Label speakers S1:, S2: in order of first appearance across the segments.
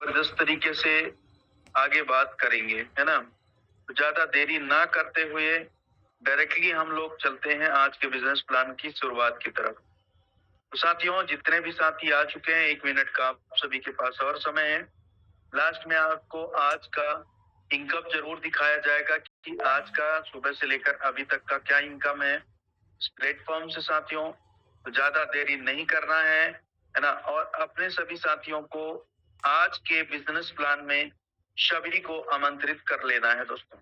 S1: जबरदस्त तरीके से आगे बात करेंगे, है ना? तो ज़्यादा देरी ना करते हुए डायरेक्टली हम लोग चलते हैं आज के बिज़नेस प्लान की शुरुआत की तरफ। तो साथियों, जितने भी साथी आ चुके हैं, 1 मिनट का आप सभी के पास और समय है। लास्ट में आपको आज का इनकम ज़रूर दिखाया जाएगा कि आज का सुबह से लेकर अभी तक का क्या इनकम है इस प्लेटफ़ॉर्म से साथियों। तो ज़्यादा देरी नहीं करना है ना? और अपने सभी साथियों को आज के बिज़नेस प्लान में सभी को आमंत्रित कर लेना है दोस्तों।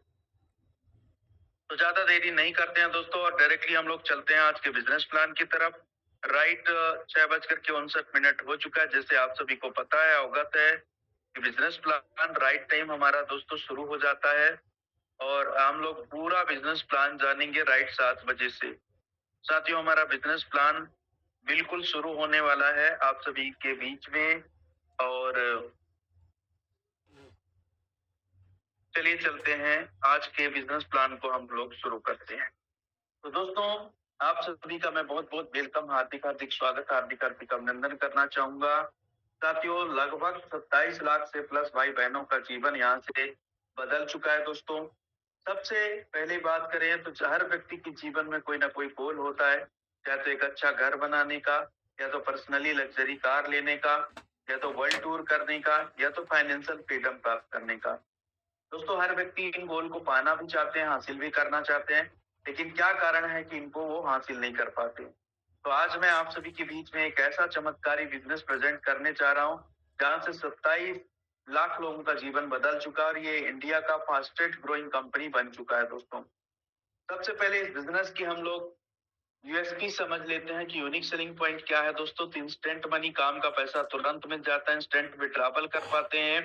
S1: तो ज़्यादा देरी नहीं करते हैं दोस्तों और डायरेक्टली हम लोग चलते हैं आज के बिज़नेस प्लान की तरफ। राइट 6:59 हो चुका है। जैसे आप सभी को पता है, अवगत है कि बिज़नेस प्लान राइट टाइम हमारा दोस्तों शुरू हो जाता है और हम लोग पूरा बिज़नेस प्लान जानेंगे राइट 7 बजे से। साथियों, हमारा बिज़नेस प्लान बिल्कुल शुरू होने वाला है आप सभी के बीच में और चलिए चलते हैं आज के बिज़नेस प्लान को हम लोग शुरू करते हैं। तो दोस्तों, आप सभी का मैं बहुत-बहुत वेलकम, हार्दिक-हार्दिक स्वागत, हार्दिक-हार्दिक अभिनंदन करना चाहूँगा। साथियों, लगभग 27 लाख से प्लस भाई-बहनों का जीवन यहाँ से बदल चुका है दोस्तों। सबसे पहले बात करें तो हर व्यक्ति के जीवन में कोई ना कोई गोल होता है, या तो एक अच्छा घर बनाने का, या तो पर्सनली लग्ज़री कार लेने का, या तो वर्ल्ड टूर करने का, या तो फाइनेंशियल फ्रीडम प्राप्त करने का। दोस्तों, हर व्यक्ति इन गोल को पाना भी चाहते हैं, हासिल भी करना चाहते हैं, लेकिन क्या कारण है कि इनको वो हासिल नहीं कर पाते? तो आज मैं आप सभी के बीच में एक ऐसा चमत्कारी बिज़नेस प्रेज़ेंट करने जा रहा हूँ, जहाँ से 27 लाख लोगों का जीवन बदल चुका है और ये इंडिया का फ़ास्टेस्ट ग्रोइंग कंपनी बन चुका है दोस्तों। सबसे पहले इस बिज़नेस की हम लोग यूएसपी समझ लेते हैं कि यूनिक सेलिंग पॉइंट क्या है दोस्तों। तो इंस्टेंट मनी, काम का पैसा तुरंत मिल जाता है, इंस्टेंट विड्रॉवल कर पाते हैं,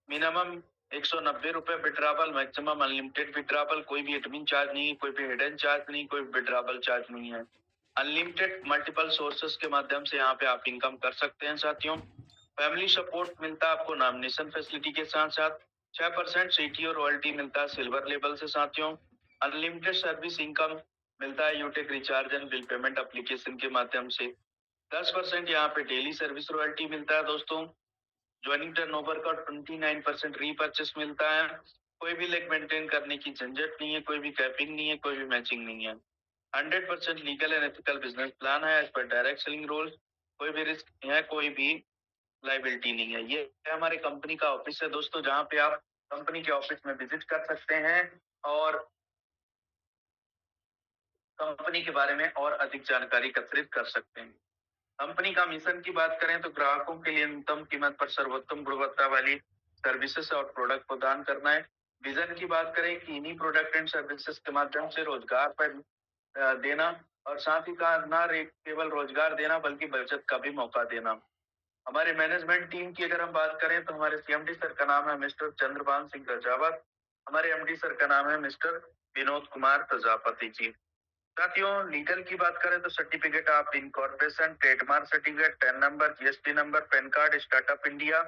S1: minimum ₹190 withdrawal, maximum unlimited withdrawal, कोई भी एडमिन चार्ज नहीं है, कोई भी हिडन चार्ज नहीं, कोई विड्रॉवल चार्ज नहीं है। अनलिमिटेड मल्टीपल सोर्सेस के माध्यम से यहाँ पे आप इनकम कर सकते हैं साथियों। फैमिली सपोर्ट मिलता है आपको नॉमिनेशन फैसिलिटी के साथ-साथ, 6% सीटीओ रॉयल्टी मिलता है सिल्वर लेवल से साथियों। अनलिमिटेड सर्विस इनकम मिलता है Utech recharge and bill payment application के माध्यम से। 10% यहाँ पे डेली सर्विस रॉयल्टी मिलता है दोस्तों। जॉइनिंग टर्नओवर का 29% रीपर्चेस मिलता है। कोई भी लेग मेंटेन करने की झंझट नहीं है, कोई भी कैपिंग नहीं है, कोई भी मैचिंग नहीं है। 100% legal and ethical business plan है as per direct selling rules. कोई भी रिस्क नहीं है, कोई भी लायबिलिटी नहीं है। ये हमारे कंपनी का ऑफिस है दोस्तों, जहाँ पे आप कंपनी के ऑफिस में विजिट कर सकते हैं और कंपनी के बारे में और अधिक जानकारी एकत्रित कर सकते हैं। कंपनी का मिशन की बात करें तो ग्राहकों के लिए न्यूनतम कीमत पर सर्वोत्तम गुणवत्ता वाली सर्विसेज और प्रोडक्ट प्रदान करना है। विजन की बात करें कि इन्हीं प्रोडक्ट एंड सर्विसेज के माध्यम से रोजगार पर देना और साथ ही का केवल रोजगार देना बल्कि बचत का भी मौका देना। हमारे मैनेजमेंट टीम की अगर हम बात करें तो हमारे सीएमडी सर का नाम है मिस्टर चंद्रभान सिंह प्रजापत। हमारे एमडी सर का नाम है मिस्टर विनोद कुमार प्रजापति जी। साथियों, लीगल की बात करें तो certificate of incorporation, trademark certificate, PAN number, GST number, PAN card, Startup India.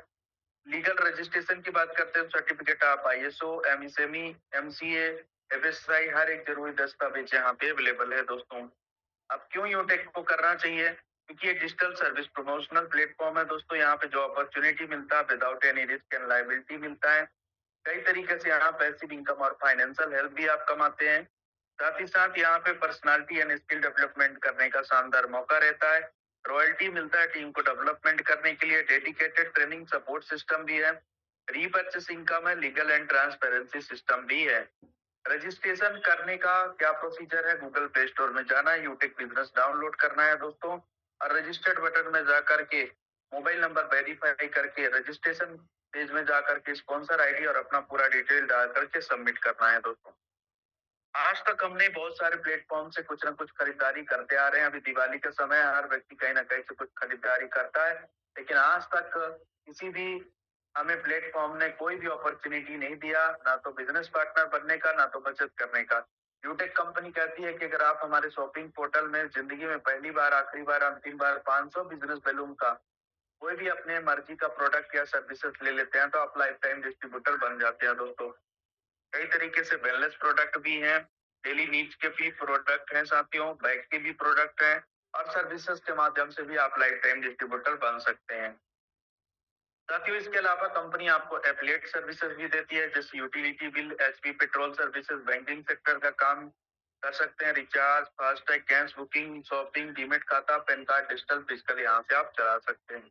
S1: Legal registration की बात करते हैं, certificate of ISO, MSME, MCA, FSI, हर एक जरूरी दस्तावेज यहाँ पे अवेलेबल है दोस्तों। अब क्यों यूटेक को करना चाहिए? क्योंकि ये डिजिटल सर्विस प्रमोशनल प्लेटफॉर्म है दोस्तों। यहाँ पे जो अपॉर्चुनिटी मिलता है without any risk and liability मिलता है। कई तरीके से यहाँ पैसिव इनकम और फाइनेंशियल हेल्प भी आप कमाते हैं। साथ ही साथ यहाँ पे पर्सनालिटी एंड स्किल डेवलपमेंट करने का शानदार मौका रहता है। रॉयल्टी मिलता है टीम को डेवलपमेंट करने के लिए, डेडिकेटेड ट्रेनिंग सपोर्ट सिस्टम भी है, रीपर्चेस इनकम है, लीगल एंड ट्रांसपेरेंसी सिस्टम भी है। रजिस्ट्रेशन करने का क्या प्रोसीजर है? गूगल प्ले स्टोर में जाना है, यूटेक बिजनेस डाउनलोड करना है दोस्तों और रजिस्टर्ड बटन में जाकर के मोबाइल नंबर वेरीफाई करके रजिस्ट्रेशन पेज में जाकर के स्पॉन्सर आईडी और अपना पूरा डिटेल डाल करके सबमिट करना है दोस्तों। आज तक हमने बहुत सारे प्लेटफॉर्म से कुछ ना कुछ खरीदारी करते आ रहे हैं। अभी दिवाली का समय है, हर व्यक्ति कहीं ना कहीं से कुछ खरीदारी करता है, लेकिन आज तक किसी भी हमें प्लेटफॉर्म ने कोई भी अपॉर्चुनिटी नहीं दिया, ना तो बिजनेस पार्टनर बनने का, ना तो बचत करने का। यूटेक कंपनी कहती है कि अगर आप हमारे शॉपिंग पोर्टल में जिंदगी में पहली बार, आखिरी बार, अंतिम बार 500 बिजनेस बैलून का कोई भी अपने मर्जी का प्रोडक्ट या सर्विसेज ले लेते हैं तो आप लाइफ टाइम डिस्ट्रीब्यूटर बन जाते हैं दोस्तों। कई तरीके से वेलनेस प्रोडक्ट भी हैं, डेली नीड्स के भी प्रोडक्ट हैं साथियों, बैग के भी प्रोडक्ट हैं और सर्विसेज के माध्यम से भी आप लाइफ टाइम डिस्ट्रीब्यूटर बन सकते हैं। साथियों इसके अलावा कंपनी आपको एफिलिएट सर्विसेज भी देती है, जैसे utility bill, HP petrol services, banking sector का काम कर सकते हैं, recharge, FASTag, gas booking, shopping, demat खाता, पैन कार्ड, डिजिटल फिजिकल यहाँ से आप चला सकते हैं।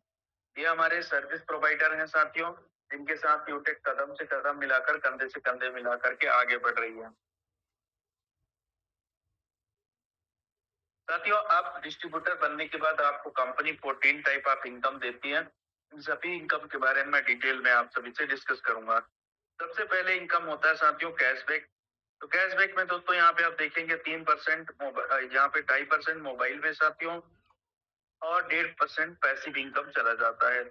S1: ये हमारे सर्विस प्रोवाइडर हैं साथियों, जिनके साथ यूटेक कदम से कदम मिलाकर, कंधे से कंधे मिलाकर के आगे बढ़ रही है। साथियों आप डिस्ट्रीब्यूटर बनने के बाद आपको कंपनी 14 टाइप ऑफ इनकम देती है। इन सभी इनकम के बारे में मैं डिटेल में आप सभी से डिस्कस करूंगा। सबसे पहले इनकम होता है साथियों कैशबैक। तो कैशबैक में दोस्तों यहाँ पे आप देखेंगे 3% यहाँ पे 2.5% मोबाइल में साथियों, और 1.5% पैसिव इनकम चला जाता है।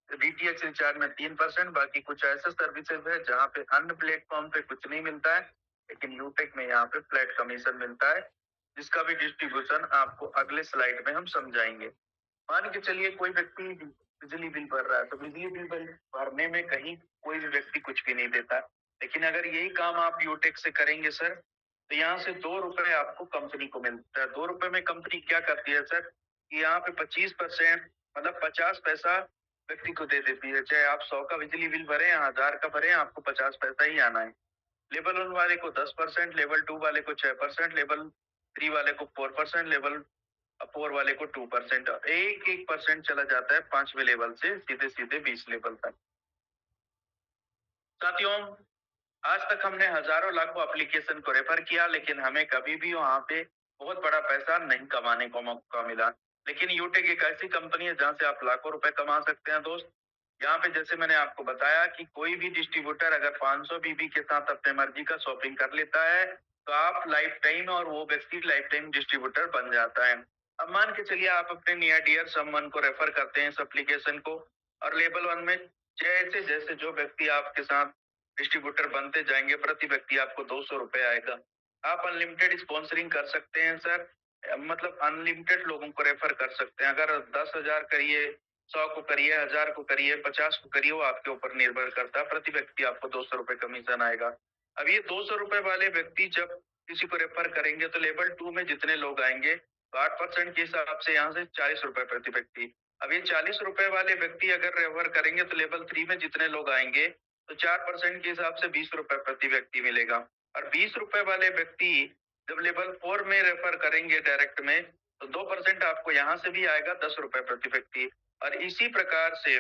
S1: डीटीएच रिचार्ज में 3%, बाकी कुछ ऐसे सर्विसेज है जहाँ पे अन्य प्लेटफॉर्म पे कुछ नहीं मिलता है, लेकिन यूटेक में यहाँ पे फ्लैट कमीशन मिलता है, जिसका भी डिस्ट्रीब्यूशन आपको अगले स्लाइड में हम समझाएंगे। मान के चलिए कोई व्यक्ति बिजली बिल भर रहा है, तो बिजली बिल भरने में कहीं कोई भी व्यक्ति कुछ भी नहीं देता, लेकिन अगर यही काम आप यूटेक से करेंगे सर, तो यहाँ से 2 रुपए आपको कंपनी को मिलता है। 2 रुपए में कंपनी क्या करती है सर, कि यहाँ पे 25% मतलब 50 पैसा व्यक्ति को दे देती है। चाहे आप 100 का बिजली बिल भरे या 1000 का भरे, आपको 50 पैसा ही आना है। लेवल 1 वाले को 10%, लेवल 2 वाले को 6%, लेवल 3 वाले को 4%, लेवल 4 वाले को 2%। एक एक परसेंट चला जाता है 5वें लेवल से सीधे सीधे 20 लेवल तक। साथियों आज तक हमने हजारों लाखों एप्लीकेशन को रेफर किया, लेकिन हमें कभी भी वहां पे बहुत बड़ा पैसा नहीं कमाने को मौका मिला। लेकिन यूटेक एक ऐसी कंपनी है जहां से आप लाखों रुपए कमा सकते हैं दोस्त। यहाँ पे जैसे मैंने आपको बताया कि कोई भी डिस्ट्रीब्यूटर अगर 500 बीबी के साथ अपने मर्जी का शॉपिंग कर लेता है, तो आप लाइफ टाइम और वो व्यक्ति लाइफ टाइम डिस्ट्रीब्यूटर बन जाता है। अब मान के चलिए आप अपने नियर डियर समवन को रेफर करते हैं इस एप्लीकेशन को, और लेवल 1 में जैसे जैसे जो व्यक्ति आपके साथ डिस्ट्रीब्यूटर बनते जाएंगे, प्रति व्यक्ति आपको 200 रुपए आएगा। आप अनलिमिटेड स्पॉन्सरिंग कर सकते हैं सर, मतलब अनलिमिटेड लोगों को रेफर कर सकते हैं। अगर 10,000 करिए, 100 को करिए, 1000 को करिए, 50 को करिए, वो आपके ऊपर निर्भर करता है। प्रति व्यक्ति आपको 200 रुपए कमीशन आएगा। अब ये 200 रुपए वाले व्यक्ति जब किसी को रेफर करेंगे, तो लेवल 2 में जितने लोग आएंगे, तो 8% के हिसाब से यहाँ से 40 रुपए प्रति व्यक्ति। अब ये 40 रुपए वाले व्यक्ति अगर रेफर करेंगे, तो लेवल 3 में जितने लोग आएंगे, तो 4% के हिसाब से 20 रुपए प्रति व्यक्ति मिलेगा। और 20 रुपए वाले व्यक्ति जब लेवल 4 में रेफर करेंगे डायरेक्ट में, तो 2% आपको यहाँ से भी आएगा, 10 रुपए प्रति व्यक्ति। और इसी प्रकार से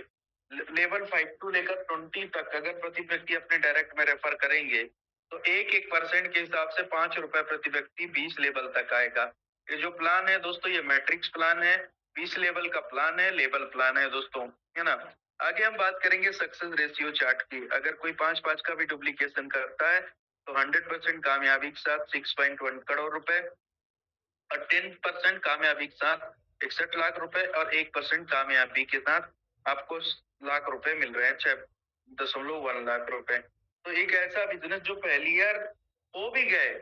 S1: लेवल 5 टू लेकर 20 तक अगर प्रति व्यक्ति अपने डायरेक्ट में रेफर करेंगे, तो एक एक परसेंट के हिसाब से 5 रुपए प्रति व्यक्ति 20 लेवल तक आएगा। ये जो प्लान है दोस्तों, ये मैट्रिक्स प्लान है, 20 लेवल का प्लान है, लेवल प्लान है दोस्तों, है ना। आगे हम बात करेंगे सक्सेस रेशियो चार्ट की। अगर कोई 5-5 का भी डुप्लीकेशन करता है, तो 100% कामयाबी के साथ 6.1 करोड़ रुपए, और 10% कामयाबी के साथ 61 लाख रुपए, और 1% कामयाबी के साथ आपको लाख रुपए मिल रहे हैं, 6.1 लाख रुपए। तो एक ऐसा बिजनेस जो फेलियर हो भी गए,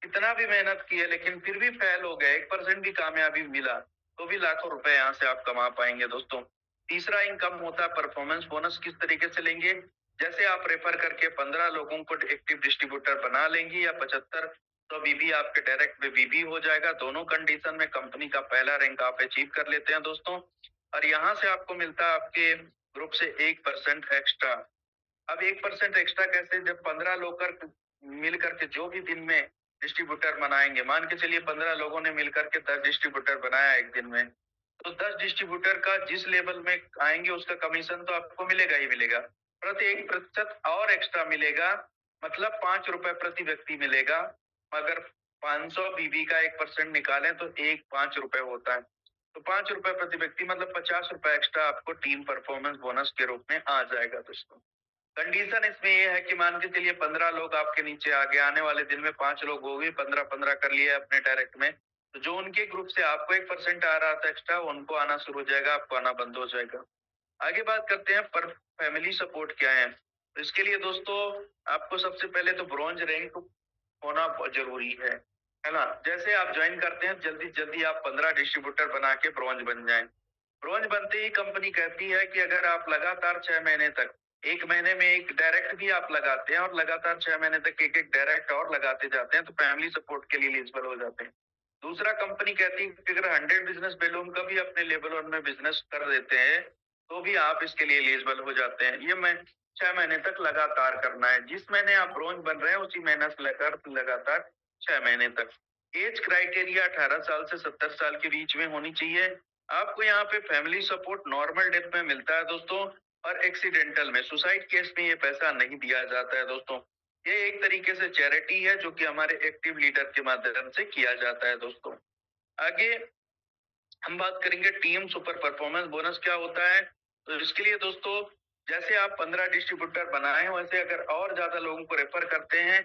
S1: कितना भी मेहनत की है, लेकिन फिर भी फेल हो गए, 1% भी कामयाबी मिला, तो भी लाखों रुपए यहाँ से आप कमा पाएंगे दोस्तों। तीसरा इनकम होता है परफॉर्मेंस बोनस। किस तरीके से लेंगे, जैसे आप रेफर करके 15 लोगों को एक्टिव डिस्ट्रीब्यूटर बना लेंगे, या 75 तो बीबी आपके डायरेक्ट में बीबी हो जाएगा। दोनों कंडीशन में कंपनी का पहला रैंक आप अचीव कर लेते हैं दोस्तों, और यहाँ से आपको मिलता है आपके ग्रुप से 1% एक्स्ट्रा। अब 1% एक्स्ट्रा कैसे, जब 15 लोग मिल करके जो भी दिन में डिस्ट्रीब्यूटर बनाएंगे, मान के चलिए 15 लोगों ने मिलकर के 10 डिस्ट्रीब्यूटर बनाया एक दिन में, तो 10 डिस्ट्रीब्यूटर का जिस लेवल में आएंगे उसका कमीशन तो आपको मिलेगा ही मिलेगा, प्रति 1% और एक्स्ट्रा मिलेगा, मतलब 5 रुपए प्रति व्यक्ति मिलेगा। अगर 500 बीबी का 1% निकालें तो 5 रुपए होता है, तो 5 रुपए प्रति व्यक्ति मतलब 50 रुपए एक्स्ट्रा आपको टीम परफॉर्मेंस बोनस के रूप में आ जाएगा दोस्तों। कंडीशन इसमें ये है कि मान के चलिए 15 लोग आपके नीचे आगे, आने वाले दिन में 5 लोग हो गए, 15-15 कर लिए अपने डायरेक्ट में, तो जो उनके ग्रुप से आपको 1% आ रहा था एक्स्ट्रा, उनको आना शुरू हो जाएगा, आपको आना बंद हो जाएगा। आगे बात करते हैं पर फैमिली सपोर्ट क्या है। तो इसके लिए दोस्तों आपको सबसे पहले तो ब्रॉन्ज रैंक होना बहुत जरूरी है ना। जैसे आप ज्वाइन करते हैं, जल्दी जल्दी आप 15 डिस्ट्रीब्यूटर बना के ब्रॉन्ज बन जाएं। ब्रॉन्ज बनते ही कंपनी कहती है कि अगर आप लगातार 6 महीने तक, एक महीने में एक डायरेक्ट भी आप लगाते हैं, और लगातार 6 महीने तक एक एक डायरेक्ट और लगाते जाते हैं, तो फैमिली सपोर्ट के लिए एलिजिबल हो जाते हैं। दूसरा कंपनी कहती है कि अगर 100 बिजनेस बेलूम का भी अपने लेवल 1 में बिजनेस कर देते हैं, तो भी आप इसके लिए एलिजिबल हो जाते हैं। ये मैं 6 महीने तक लगातार करना है। जिस महीने आप ब्रोंज बन रहे हैं उसी महीने से लेकर लगातार 6 महीने तक। एज क्राइटेरिया 18 साल से 70 साल के बीच में होनी चाहिए। आपको यहाँ पे फैमिली सपोर्ट नॉर्मल डेथ में मिलता है दोस्तों, और एक्सीडेंटल में, सुसाइड केस में ये पैसा नहीं दिया जाता है दोस्तों। ये एक तरीके से चैरिटी है जो कि हमारे एक्टिव लीडर के माध्यम से किया जाता है दोस्तों। आगे हम बात करेंगे टीम सुपर परफॉर्मेंस बोनस क्या होता है। तो इसके लिए दोस्तों, जैसे आप 15 डिस्ट्रीब्यूटर बनाए हैं, वैसे अगर और ज्यादा लोगों को रेफर करते हैं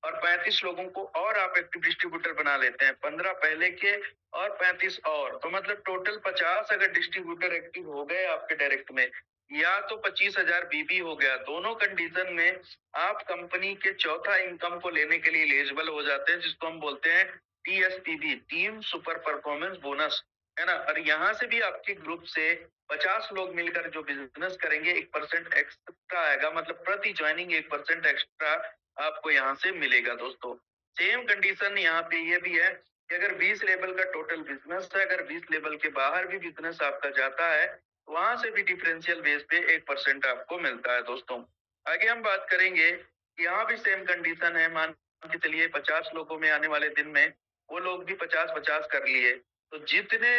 S1: और 35 लोगों को और आप एक्टिव डिस्ट्रीब्यूटर बना लेते हैं, 15 पहले के और 35 और, तो मतलब टोटल 50 अगर डिस्ट्रीब्यूटर एक्टिव हो गए आपके डायरेक्ट में, या तो 25,000 बीबी हो गया, दोनों कंडीशन में आप कंपनी के चौथा इनकम को लेने के लिए एलिजिबल हो जाते हैं, जिसको हम बोलते हैं टीएसपीबी, टीम सुपर परफॉर्मेंस बोनस, है ना। और यहाँ से भी आपके ग्रुप से 50 लोग मिलकर जो बिजनेस करेंगे, 1% एक्स्ट्रा आएगा, मतलब प्रति ज्वाइनिंग 1% एक्स्ट्रा आपको यहाँ से मिलेगा दोस्तों। सेम कंडीशन यहाँ पे ये भी है कि अगर 20 लेवल का टोटल बिजनेस है, अगर 20 लेवल के बाहर भी बिजनेस आपका जाता है, वहां से भी डिफरेंशियल बेस पे 1% आपको मिलता है दोस्तों। आगे हम बात करेंगे कि यहाँ भी सेम कंडीशन है। मान के चलिए 50 लोगों में आने वाले दिन में वो लोग भी 50-50 कर लिए, तो जितने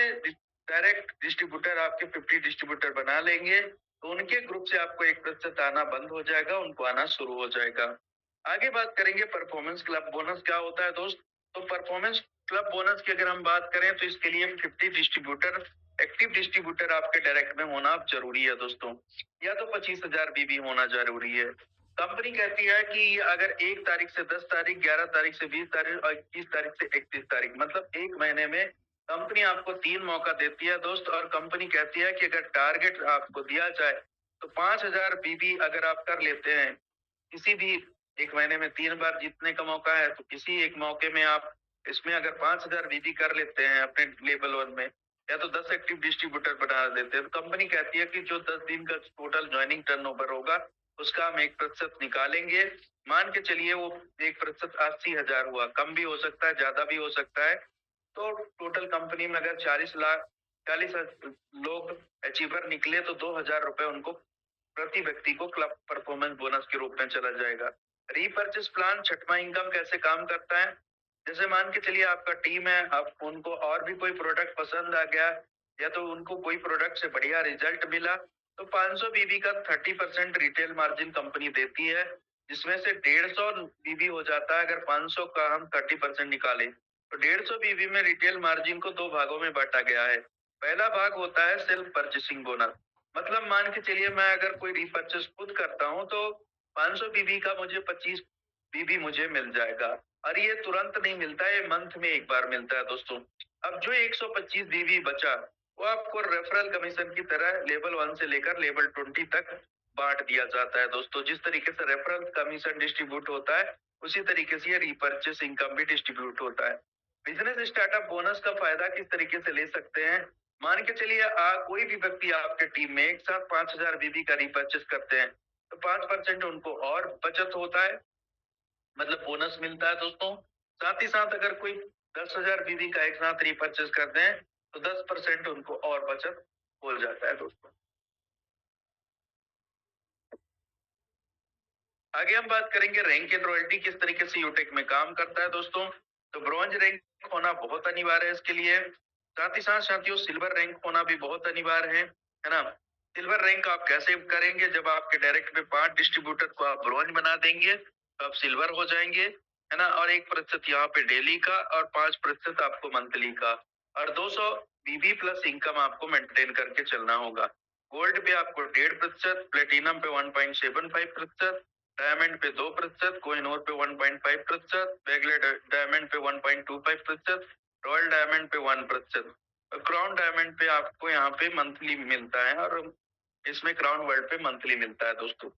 S1: डायरेक्ट डिस्ट्रीब्यूटर आपके 50 डिस्ट्रीब्यूटर बना लेंगे, तो उनके ग्रुप से आपको 1% आना बंद हो जाएगा, उनको आना शुरू हो जाएगा। आगे बात करेंगे परफॉर्मेंस क्लब बोनस क्या होता है दोस्त। तो परफॉर्मेंस क्लब बोनस की अगर हम बात करें तो इसके लिए 50 डिस्ट्रीब्यूटर एक्टिव डिस्ट्रीब्यूटर आपके डायरेक्ट में होना जरूरी है दोस्तों, या तो 25,000 बीबी होना जरूरी है। कंपनी कहती है कि अगर 1 तारीख से 10 तारीख, 11 तारीख से 20 तारीख और 21 तारीख से 31 तारीख, मतलब 1 महीने में कंपनी आपको 3 मौका देती है दोस्त। और कंपनी कहती है कि अगर टारगेट आपको दिया जाए तो 5,000 बीबी अगर आप कर लेते हैं, किसी भी 1 महीने में 3 बार जीतने का मौका है, तो किसी एक मौके में आप इसमें अगर 5,000 बीबी कर लेते हैं अपने लेवल 1 में, या तो 10 एक्टिव डिस्ट्रीब्यूटर बना देते हैं, तो कंपनी कहती है कि जो 10 दिन का टोटल ज्वाइनिंग टर्नओवर होगा, उसका हम 1% निकालेंगे। मान के चलिए वो 1% 80,000 हुआ, कम भी हो सकता है, ज्यादा भी हो सकता है। तो टोटल कंपनी में अगर 40 लोग अचीवर निकले, तो 2,000 रुपए उनको प्रति व्यक्ति को क्लब परफॉर्मेंस बोनस के रूप में चला जाएगा। रीपर्चेस प्लान छठवां इनकम कैसे काम करता है। जैसे मान के चलिए आपका टीम है, आप उनको और भी कोई प्रोडक्ट पसंद आ गया, या तो उनको कोई प्रोडक्ट से बढ़िया रिजल्ट मिला, तो 500 बीबी का 30% रिटेल मार्जिन कंपनी देती है, जिसमें से 150 बीबी हो जाता है। अगर 500 का हम 30% निकालें, तो 150 बीबी में रिटेल मार्जिन को 2 भागों में बांटा गया है। पहला भाग होता है सेल्फ परचेसिंग बोनस, मतलब मान के चलिए मैं अगर कोई रीपर्चेस खुद करता हूँ, तो 500 बीबी का मुझे 25 बीबी मुझे मिल जाएगा। और ये तुरंत नहीं मिलता है, ये मंथ में एक बार मिलता है दोस्तों। अब जो 125 बीबी बचा, वो आपको रेफरल कमीशन की तरह लेवल 1 से लेकर लेवल 20 तक बांट दिया जाता है दोस्तों। जिस तरीके से रेफरल कमीशन डिस्ट्रीब्यूट होता है, उसी तरीके से ये रीपर्चेस इनकम भी डिस्ट्रीब्यूट होता है। बिजनेस स्टार्टअप बोनस का फायदा किस तरीके से ले सकते हैं। मान के चलिए कोई भी व्यक्ति आपके टीम में एक साथ 5,000 बीबी का रीपर्चेस करते हैं, तो 5% उनको और बचत होता है, मतलब बोनस मिलता है दोस्तों। साथ ही साथ अगर कोई 10,000 बीबी का एक साथ रीपर्चेस करते हैं, तो 10% उनको और बचत हो जाता है दोस्तों। आगे हम बात करेंगे रैंक एंड रॉयल्टी किस तरीके से यूटेक में काम करता है दोस्तों। तो ब्रॉन्ज रैंक होना बहुत अनिवार्य है इसके लिए। साथ ही साथ साथियों सिल्वर रैंक होना भी बहुत अनिवार्य है ना। सिल्वर रैंक आप कैसे करेंगे, जब आपके डायरेक्ट में 5 डिस्ट्रीब्यूटर को आप ब्रॉन्ज बना देंगे, तो आप सिल्वर हो जाएंगे, है ना। और 1% यहाँ पे डेली का और 5% आपको मंथली का, और 200 बीबी प्लस इनकम आपको मेंटेन करके चलना होगा। गोल्ड पे आपको 1.5%, प्लेटिनम पे 1.75%, डायमंड पे 2%, कोहिनूर पे 1.5%, बेगले डायमंड पे 1.25%, रॉयल डायमंड पे 1%, क्राउन डायमंड पे आपको यहाँ पे मंथली मिलता है, और इसमें क्राउन वर्ल्ड पे मंथली मिलता है दोस्तों।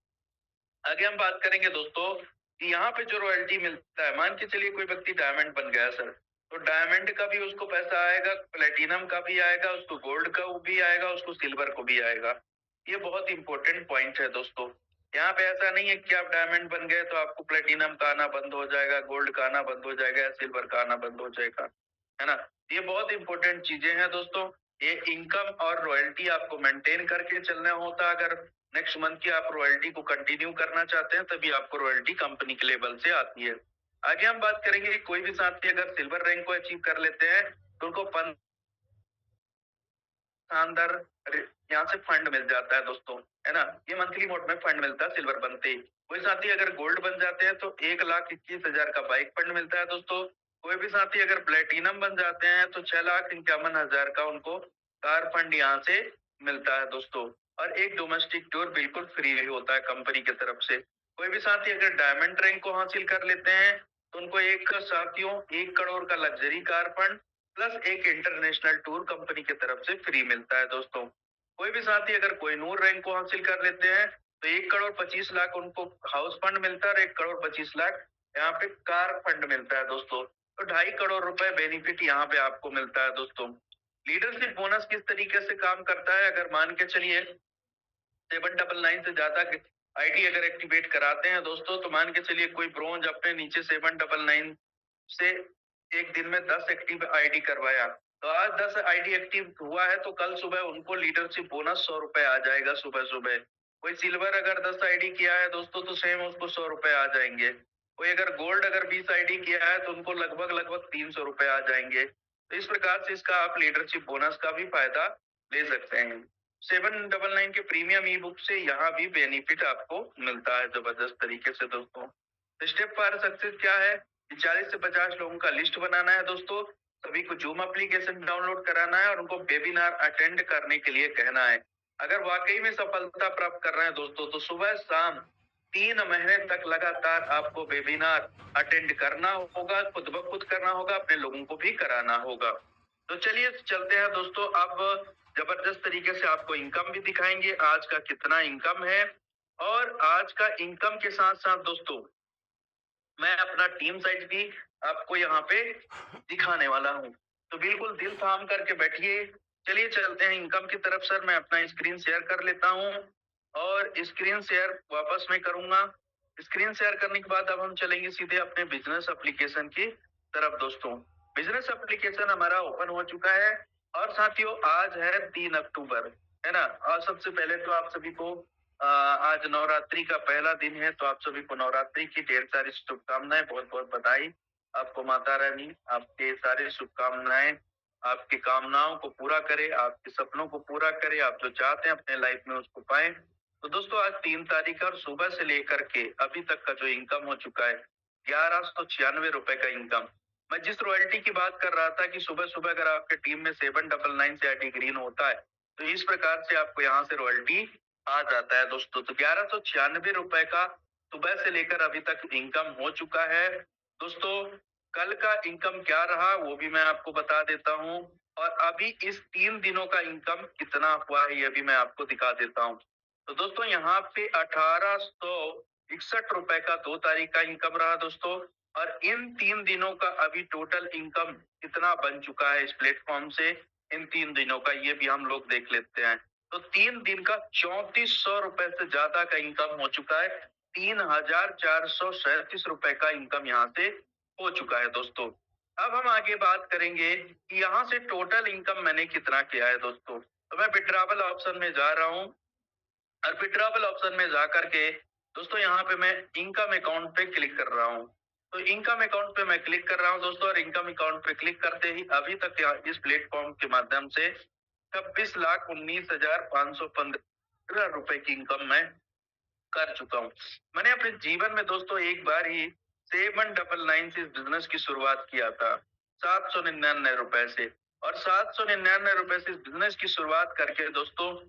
S1: आगे हम बात करेंगे दोस्तों कि यहाँ पे जो रॉयल्टी मिलता है, मान के चलिए कोई व्यक्ति डायमंड बन गया सर, तो डायमंड का भी उसको पैसा आएगा, प्लेटिनम का भी आएगा, उसको गोल्ड का भी आएगा, उसको सिल्वर को भी आएगा। ये बहुत इंपॉर्टेंट पॉइंट है दोस्तों। यहाँ पे ऐसा नहीं है कि आप डायमंड बन गए तो आपको प्लेटिनम का आना बंद हो जाएगा, गोल्ड का आना बंद हो जाएगा, या सिल्वर का आना बंद हो जाएगा, है ना। ये बहुत इंपॉर्टेंट चीजें हैं दोस्तों। ये इनकम और रॉयल्टी आपको मेंटेन करके चलना होता है। अगर नेक्स्ट मंथ की आप रॉयल्टी को कंटिन्यू करना चाहते हैं तभी आपको रॉयल्टी कंपनी के लेवल से आती है। आगे हम बात करेंगे कि कोई भी साथी अगर सिल्वर रैंक को अचीव कर लेते हैं तो उनको शानदार यहाँ से फंड मिल जाता है दोस्तों, है ना? ये मंथली मोड में फंड मिलता है सिल्वर बनते ही। कोई साथी अगर गोल्ड बन जाते हैं तो 1,21,000 का बाइक फंड मिलता है दोस्तों। कोई भी साथी अगर प्लेटिनम बन जाते हैं तो 6,51,000 का उनको कार फंड यहाँ से मिलता है दोस्तों। और एक डोमेस्टिक टूर बिल्कुल फ्री होता है कंपनी की तरफ से। कोई भी साथी अगर डायमंड रैंक को हासिल कर लेते हैं तो उनको एक साथियों 1 करोड़ का लग्जरी कार फंड प्लस एक इंटरनेशनल टूर कंपनी की तरफ से फ्री मिलता है दोस्तों। कोई भी साथी अगर कोहिनूर रैंक को हासिल कर लेते हैं तो 1,25,00,000 उनको हाउस फंड मिलता है और 1,25,00,000 यहाँ पे कार फंड मिलता है दोस्तों। तो 2.5 करोड़ रुपए बेनिफिट यहाँ पे आपको मिलता है दोस्तों। लीडरशिप बोनस किस तरीके से काम करता है, अगर मान के चलिए 799 से ज्यादा आईडी अगर एक्टिवेट कराते हैं दोस्तों तो मान के चलिए कोई ब्रोंज अपने नीचे 799 से एक दिन में 10 एक्टिव आईडी करवाया तो आज 10 आईडी एक्टिव हुआ है तो कल सुबह उनको लीडरशिप बोनस 100 रुपए आ जाएगा सुबह सुबह। कोई सिल्वर अगर 10 आईडी किया है दोस्तों तो सेम उसको 100 रुपए आ जाएंगे। कोई अगर गोल्ड अगर 20 आईडी किया है तो उनको लगभग लगभग 300 रुपए आ जाएंगे। तो इस प्रकार से इसका आप लीडरशिप बोनस का भी फायदा ले सकते हैं। 799 के प्रीमियम ई बुक से यहाँ भी बेनिफिट आपको मिलता है जबरदस्त तरीके से दोस्तों। स्टेप फॉर सक्सेस क्या है? 40 से 50 लोगों का लिस्ट बनाना है दोस्तों। सभी को जूम एप्लीकेशन डाउनलोड कराना है और उनको वेबिनार अटेंड करने के लिए कहना है। अगर वाकई में सफलता प्राप्त कर रहे हैं दोस्तों तो सुबह शाम 3 महीने तक लगातार आपको वेबिनार अटेंड करना होगा, खुद ब खुद करना होगा, अपने लोगों को भी कराना होगा। तो चलिए चलते हैं दोस्तों, अब जबरदस्त तरीके से आपको इनकम भी दिखाएंगे, आज का कितना इनकम है। और आज का इनकम के साथ साथ दोस्तों मैं अपना टीम साइज भी आपको यहाँ पे दिखाने वाला हूँ। तो बिल्कुल दिल थाम करके बैठिए। चलिए चलते हैं इनकम की तरफ। सर मैं अपना स्क्रीन शेयर कर लेता हूँ और स्क्रीन शेयर वापस मैं करूंगा। स्क्रीन शेयर करने के बाद अब हम चलेंगे सीधे अपने बिजनेस एप्लीकेशन की तरफ दोस्तों। बिजनेस एप्लीकेशन हमारा ओपन हो चुका है और साथियों आज है 3 अक्टूबर, है ना? और सबसे पहले तो आप सभी को आज नवरात्रि का पहला दिन है तो आप सभी को नवरात्रि की ढेर सारी शुभकामनाएं, बहुत बहुत बधाई। आपको माता रानी आपके सारे शुभकामनाएं आपकी कामनाओं को पूरा करे, आपके सपनों को पूरा करे, आप जो चाहते हैं अपने लाइफ में उसको पाए। तो दोस्तों आज 3 तारीख और सुबह से लेकर के अभी तक का जो इनकम हो चुका है 1196 रुपए का इनकम। मैं जिस रॉयल्टी की बात कर रहा था कि सुबह सुबह अगर आपके टीम में 799 से आईडी ग्रीन होता है तो इस प्रकार से आपको यहाँ से रॉयल्टी आ जाता है दोस्तों। तो 1196 रुपए का सुबह से लेकर अभी तक इनकम हो चुका है दोस्तों। कल का इनकम क्या रहा वो भी मैं आपको बता देता हूँ और अभी इस 3 दिनों का इनकम कितना हुआ है ये भी मैं आपको दिखा देता हूँ। तो दोस्तों यहाँ पे 1861 रुपए का 2 तारीख का इनकम रहा दोस्तों। और इन 3 दिनों का अभी टोटल इनकम कितना बन चुका है इस प्लेटफॉर्म से इन 3 दिनों का ये भी हम लोग देख लेते हैं। तो 3 दिन का 3400 रुपए से ज्यादा का इनकम हो चुका है। 3,437 रुपए का इनकम यहाँ से हो चुका है दोस्तों। अब हम आगे बात करेंगे कि यहाँ से टोटल इनकम मैंने कितना किया है दोस्तों। तो मैं विड्रॉवल ऑप्शन में जा रहा हूँ और विड्रॉवल ऑप्शन में जा करके दोस्तों यहाँ पे मैं इनकम अकाउंट पे क्लिक कर रहा हूँ। तो इनकम अकाउंट पे मैं क्लिक कर रहा हूँ दोस्तों और इनकम अकाउंट पे क्लिक करते ही अभी तक इस प्लेटफॉर्म के माध्यम से 26,19,515 रुपए की इनकम मैं कर चुका हूँ। मैंने अपने जीवन में दोस्तों एक बार ही 799 से इस बिजनेस की शुरुआत किया था 799 रुपए से। और 799 रुपए से इस बिजनेस की शुरुआत करके दोस्तों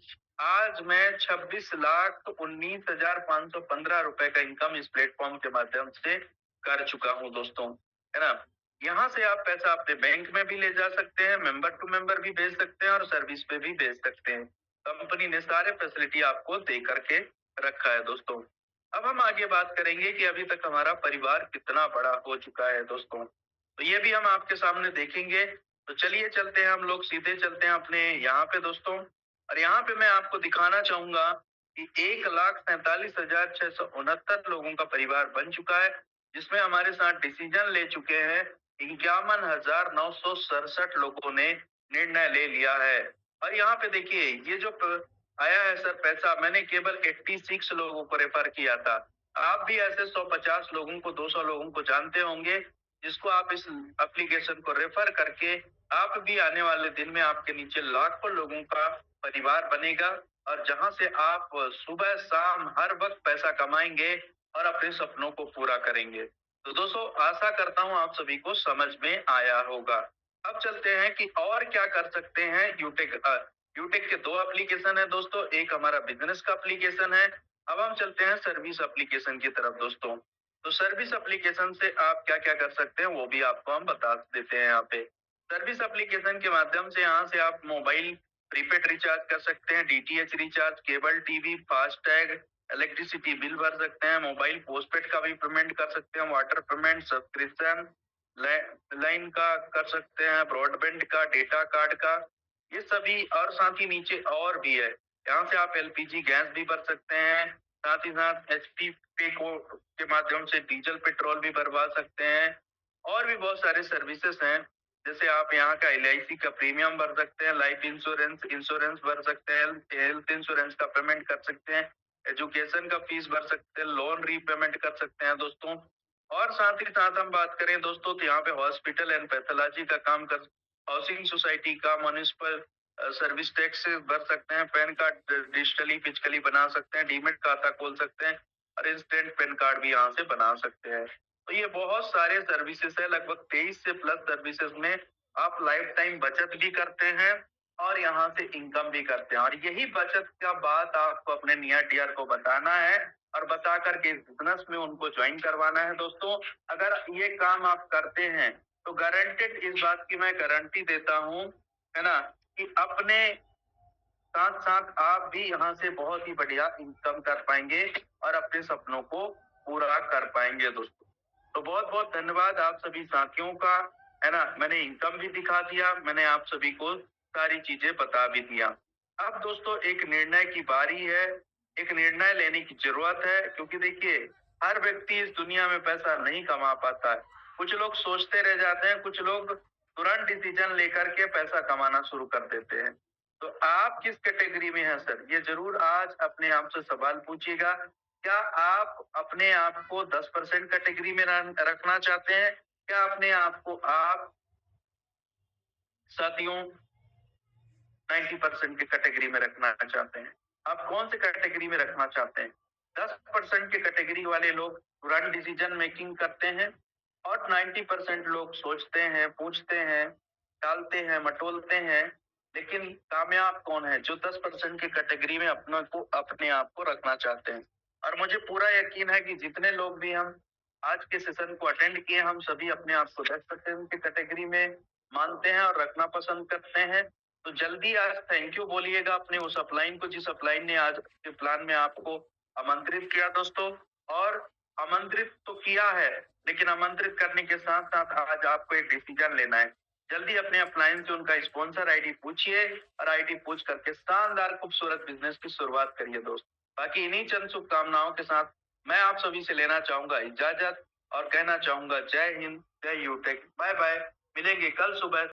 S1: आज मैं 26,19,515 रुपए का इनकम इस प्लेटफॉर्म के माध्यम से कर चुका हूँ दोस्तों, है ना? यहाँ से आप पैसा अपने बैंक में भी ले जा सकते हैं, मेंबर टू मेंबर भी भेज सकते हैं और सर्विस पे भी भेज सकते हैं। कंपनी ने सारे फैसिलिटी आपको दे करके रखा है दोस्तों। अब हम आगे बात करेंगे कि अभी तक हमारा परिवार कितना बड़ा हो चुका है दोस्तों। तो ये भी हम आपके सामने देखेंगे। तो चलिए चलते हैं, हम लोग सीधे चलते हैं अपने यहाँ पे दोस्तों। और यहाँ पे मैं आपको दिखाना चाहूंगा कि 1,47,669 लोगों का परिवार बन चुका है जिसमें हमारे साथ डिसीजन ले चुके हैं 51,967 लोगों ने निर्णय ले लिया है। और यहाँ पे देखिए ये जो आया है सर पैसा, मैंने केवल 86 लोगों को रेफर किया था। आप भी ऐसे 150 लोगों को, 200 लोगों को जानते होंगे जिसको आप इस एप्लीकेशन को रेफर करके आप भी आने वाले दिन में आपके नीचे लाखों लोगों का परिवार बनेगा और जहां से आप सुबह शाम हर वक्त पैसा कमाएंगे और अपने सपनों को पूरा करेंगे। तो दोस्तों आशा करता हूं आप सभी को समझ में आया होगा। अब चलते हैं कि और क्या कर सकते हैं यूटेक। यूटेक के 2 एप्लीकेशन है दोस्तों, एक हमारा बिजनेस का एप्लीकेशन है। अब हम चलते हैं सर्विस एप्लीकेशन की तरफ दोस्तों। तो सर्विस एप्लीकेशन से आप क्या-क्या कर सकते हैं वो भी आपको हम बता देते हैं यहाँ पे। सर्विस एप्लीकेशन के माध्यम से यहाँ से आप मोबाइल प्रीपेड रिचार्ज कर सकते हैं, DTH recharge, cable TV, FASTag, electricity bill भर सकते हैं, मोबाइल पोस्टपेड का भी पेमेंट कर सकते हैं, वाटर पेमेंट, सब्सक्रिप्शन, लाइन का कर सकते हैं, ब्रॉडबैंड का, डेटा कार्ड का, ये सभी। और साथ ही नीचे और भी है, यहाँ से आप एलपीजी गैस भी भर सकते हैं, साथ ही साथ एचपी पे को के माध्यम से डीजल पेट्रोल भी भरवा सकते हैं। और भी बहुत सारे सर्विसेज हैं, जैसे आप यहाँ का एलआईसी का प्रीमियम भर सकते हैं, लाइफ इंश्योरेंस इंश्योरेंस भर सकते हैं, हेल्थ इंश्योरेंस का पेमेंट कर सकते हैं, एजुकेशन का फीस भर सकते हैं, लोन रीपेमेंट कर सकते हैं दोस्तों। और साथ ही साथ हम बात करें दोस्तों तो यहाँ पे हॉस्पिटल एंड पैथोलॉजी का काम कर, हाउसिंग सोसाइटी का, म्युनिसिपल सर्विस टैक्स भर सकते हैं, पैन कार्ड डिजिटली फिजिकली बना सकते हैं, डीमेट खाता खोल सकते हैं और इंस्टेंट पैन कार्ड भी यहाँ से बना सकते हैं। तो ये बहुत सारे सर्विसेज है, लगभग 23 से प्लस सर्विसेज में आप लाइफ टाइम बचत भी करते हैं और यहाँ से इनकम भी करते हैं। और यही बचत का बात आपको अपने नियर डियर को बताना है और बता करके इस बिजनेस में उनको ज्वाइन करवाना है दोस्तों। अगर ये काम आप करते हैं तो गारंटेड, इस बात की मैं गारंटी देता हूँ, है ना, कि अपने साथ साथ आप भी यहाँ से बहुत ही बढ़िया इनकम कर पाएंगे और अपने सपनों को पूरा कर पाएंगे दोस्तों। तो बहुत बहुत धन्यवाद आप सभी साथियों का, है ना। मैंने इनकम भी दिखा दिया, मैंने आप सभी को सारी चीजें बता भी दिया। अब दोस्तों एक निर्णय की बारी है, एक निर्णय लेने की जरूरत है, क्योंकि देखिए हर व्यक्ति इस दुनिया में पैसा नहीं कमा पाता है। कुछ लोग सोचते रह जाते हैं, कुछ लोग तुरंत डिसीजन लेकर के पैसा कमाना शुरू कर देते हैं। तो आप किस कैटेगरी में हैं सर? ये जरूर आज अपने आप से सवाल पूछिएगा। क्या आप अपने आप को 10% कैटेगरी में रखना चाहते हैं? क्या अपने आप को आप साथियों 90% की कैटेगरी में रखना चाहते हैं? आप कौन से कैटेगरी में रखना चाहते हैं? 10% के कैटेगरी वाले लोग तुरंत डिसीजन मेकिंग करते हैं और 90% लोग सोचते हैं, पूछते हैं, टालते हैं, मटोलते हैं। लेकिन कामयाब कौन है? जो 10% की कैटेगरी में अपने आप को रखना चाहते हैं। और मुझे पूरा यकीन है कि जितने लोग भी हम आज के सेशन को अटेंड किए, हम सभी अपने आप को 10% की कैटेगरी में मानते हैं और रखना पसंद करते हैं। तो जल्दी आज थैंक यू बोलिएगा अपने उस अपलाइन को, जिस अपलाइन ने आज के प्लान में आपको आमंत्रित किया दोस्तों। और आमंत्रित तो किया है, लेकिन आमंत्रित करने के साथ साथ आज आपको एक डिसीजन लेना है। जल्दी अपने अपलाइन से उनका स्पॉन्सर आईडी पूछिए और आईडी पूछ करके शानदार खूबसूरत बिजनेस की शुरुआत करिए दोस्त। बाकी इन्हीं चंद शुभकामनाओं के साथ मैं आप सभी से लेना चाहूंगा इजाजत और कहना चाहूंगा जय हिंद, जय यूटेक, बाय बाय। मिलेंगे कल सुबह